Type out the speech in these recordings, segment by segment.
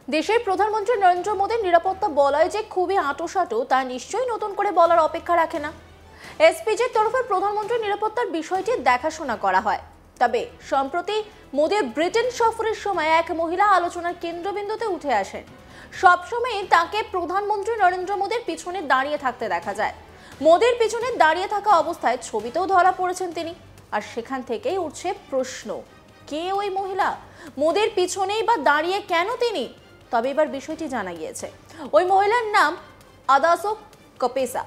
দেশের প্রধানমন্ত্রী নরেন্দ্র মোদীর নিরাপত্তা বলয় যে খুবই আঁটোসাঁটো তা নিশ্চয়ই নতুন করে বলার অপেক্ষা রাখে না। এসপিজির তরফে প্রধানমন্ত্রীর নিরাপত্তার বিষয়টি দেখাশোনা করা হয়। তবে সম্প্রতি মোদীর ব্রিটেন সফরের সময় এক মহিলা আলোচনার কেন্দ্রবিন্দুতে উঠে আসেন। সবসময় তাকে প্রধানমন্ত্রী নরেন্দ্র মোদীর পিছনে দাঁড়িয়ে থাকতে দেখা যায়। মোদীর পিছনে দাঁড়িয়ে থাকা অবস্থায় ছবিতেও ধরা পড়েছেন তিনি। আর সেখান থেকেই উঠছে প্রশ্ন, কে ওই মহিলা? মোদীর পিছনেই বা দাঁড়িয়ে কেন তিনি? তবে এবার বিষয়টি জানা গিয়েছে, ওই মহিলার নাম আদাসো কপেসা।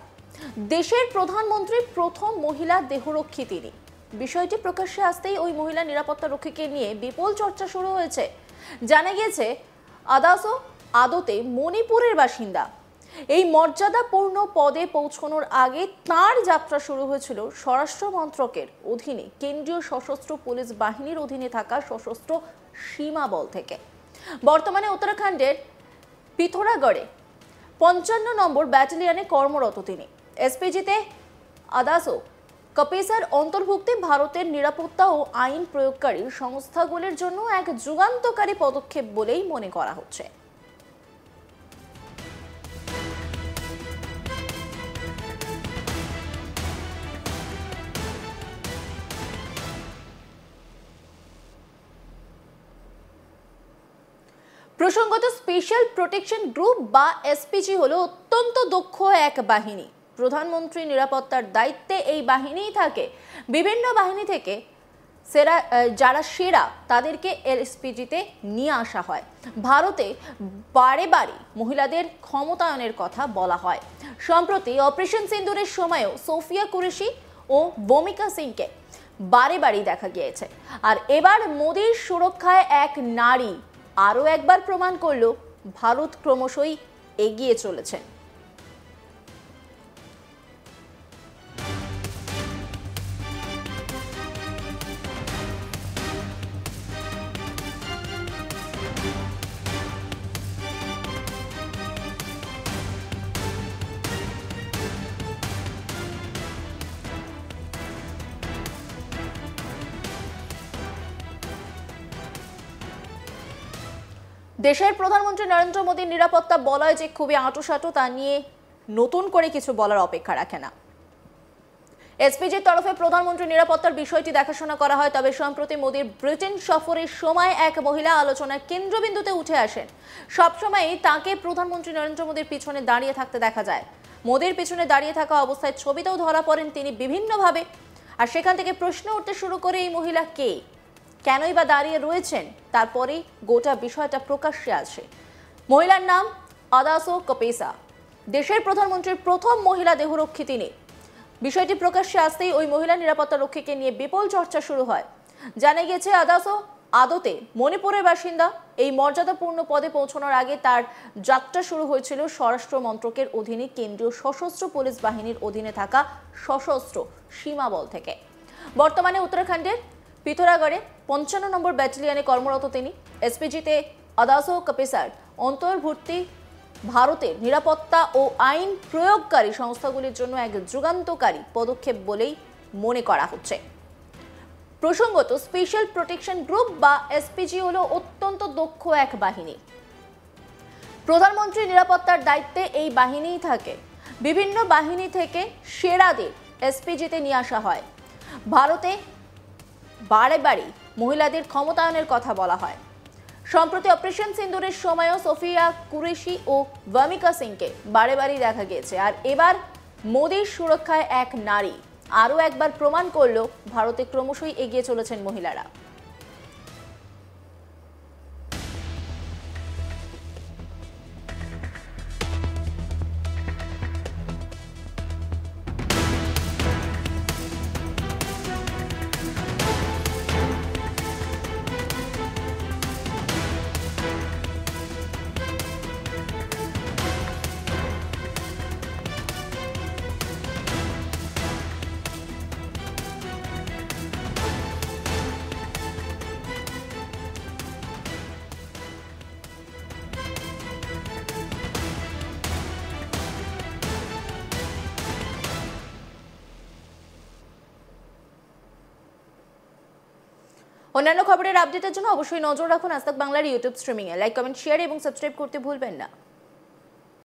দেশের প্রধানমন্ত্রীর প্রথম মহিলা দেহরক্ষী তিনি। বিষয়টি প্রকাশ্যে আসতেই ওই মহিলা নিরাপত্তা রক্ষীকে নিয়ে বিপুল চর্চা শুরু হয়েছে। জানা গিয়েছে আদাসো আদতে মণিপুরের বাসিন্দা। এই মর্যাদাপূর্ণ পদে পৌঁছানোর আগে তাঁর যাত্রা শুরু হয়েছিল স্বরাষ্ট্র মন্ত্রকের অধীনে কেন্দ্রীয় সশস্ত্র পুলিশ বাহিনীর অধীনে থাকা সশস্ত্র সীমা বল থেকে। বর্তমানে উত্তরাখণ্ডের পিথোরাগড়ে ৫৫ নম্বর ব্যাটালিয়নে কর্মরত তিনি। এসপিজিতে আদাসো কপেসার অন্তর্ভুক্তি ভারতের নিরাপত্তা ও আইন প্রয়োগকারী সংস্থাগুলির জন্য এক যুগান্তকারী পদক্ষেপ বলেই মনে করা হচ্ছে। প্রসঙ্গত স্পেশাল প্রোটেকশন গ্রুপ বা এসপিজি হলো অত্যন্ত দক্ষ এক বাহিনী। প্রধানমন্ত্রী নিরাপত্তার দায়িত্বে এই বাহিনীই থাকে। বিভিন্ন বাহিনী থেকে যারা সেরা তাদেরকে এসপিজিতে নিয়ে আসা হয়। ভারতে বারে বারে মহিলাদের ক্ষমতায়নের কথা বলা হয়। সম্প্রতি অপারেশন সিন্দুরের সময়ও সোফিয়া কুরেশি ও ভূমিকা সিংকে বারে বারে দেখা গিয়েছে। আর এবার মোদীর সুরক্ষায় এক নারী আরও একবার প্রমাণ করল ভারত ক্রমশই এগিয়ে চলেছে। দেশের প্রধানমন্ত্রী নরেন্দ্র মোদীর নিরাপত্তা বলয় যে খুবই আঁটোসাঁটো তা নিয়ে নতুন করে কিছু বলার অপেক্ষা রাখে না। এসপিজির তরফে প্রধানমন্ত্রী নিরাপত্তার বিষয়টি দেখাশোনা করা হয়। তবে সম্প্রতি মোদীর ব্রিটেন সফরের সময় এক মহিলা আলোচনার কেন্দ্রবিন্দুতে উঠে আসেন। সবসময়ই তাকে প্রধানমন্ত্রী নরেন্দ্র মোদীর পিছনে দাঁড়িয়ে থাকতে দেখা যায়। মোদীর পিছনে দাঁড়িয়ে থাকা অবস্থায় ছবিতেও ধরা পড়েন তিনি বিভিন্নভাবে। আর সেখান থেকে প্রশ্ন উঠতে শুরু করে এই মহিলা কে, কেনই বা দাঁড়িয়ে রয়েছেন, তারপরেই গোটা বিষয়টা প্রকাশ্যে আসে। মহিলার নাম আদাসো কপেসা। দেশের প্রধানমন্ত্রীর প্রথম মহিলা দেহরক্ষী তিনি। বিষয়টি প্রকাশ্যে আসতেই ওই মহিলা নিরাপত্তা রক্ষীকে নিয়ে বিপুল চর্চা শুরু হয়। জানা গিয়েছে আদাসো আদতে মণিপুরের বাসিন্দা। এই মর্যাদাপূর্ণ পদে পৌঁছানোর আগে তার যাত্রা শুরু হয়েছিল স্বরাষ্ট্র মন্ত্রকের অধীনে কেন্দ্রীয় সশস্ত্র পুলিশ বাহিনীর অধীনে থাকা সশস্ত্র সীমা বল থেকে। বর্তমানে উত্তরাখণ্ডের পিথোরাগড়ে ৫৫ নম্বর ব্যাটালিয়নে কর্মরত তিনি। এসপিজিতে আদাসো কপেসার অন্তর্ভুক্তি ভারতের নিরাপত্তা ও আইন প্রয়োগকারী সংস্থাগুলির জন্য এক যুগান্তকারী পদক্ষেপ বলেই মনে করা হচ্ছে। প্রসঙ্গত স্পেশাল প্রোটেকশন গ্রুপ বা এসপিজি হলো অত্যন্ত দক্ষ এক বাহিনী। প্রধানমন্ত্রী নিরাপত্তার দায়িত্বে এই বাহিনীই থাকে। বিভিন্ন বাহিনী থেকে সেরাদের এসপিজিতে নিয়ে আসা হয়। ভারতে বারে বারে মহিলাদের ক্ষমতায়নের কথা বলা হয়। সম্প্রতি অপারেশন সিন্দুরের সময়ও সোফিয়া কুরেশি ও ভূমিকা সিংকে বারে বারে দেখা গিয়েছে। আর এবার মোদীর সুরক্ষায় এক নারী আরও একবার প্রমাণ করল ভারতে ক্রমশই এগিয়ে চলেছেন মহিলারা। অন্যান্য খবরের আপডেটের জন্য অবশ্যই নজর রাখুন আজ তাক বাংলার ইউটিউব স্ট্রিমিংয়ে। লাইক, কমেন্ট, শেয়ার এবং সাবস্ক্রাইব করতে ভুলবেন না।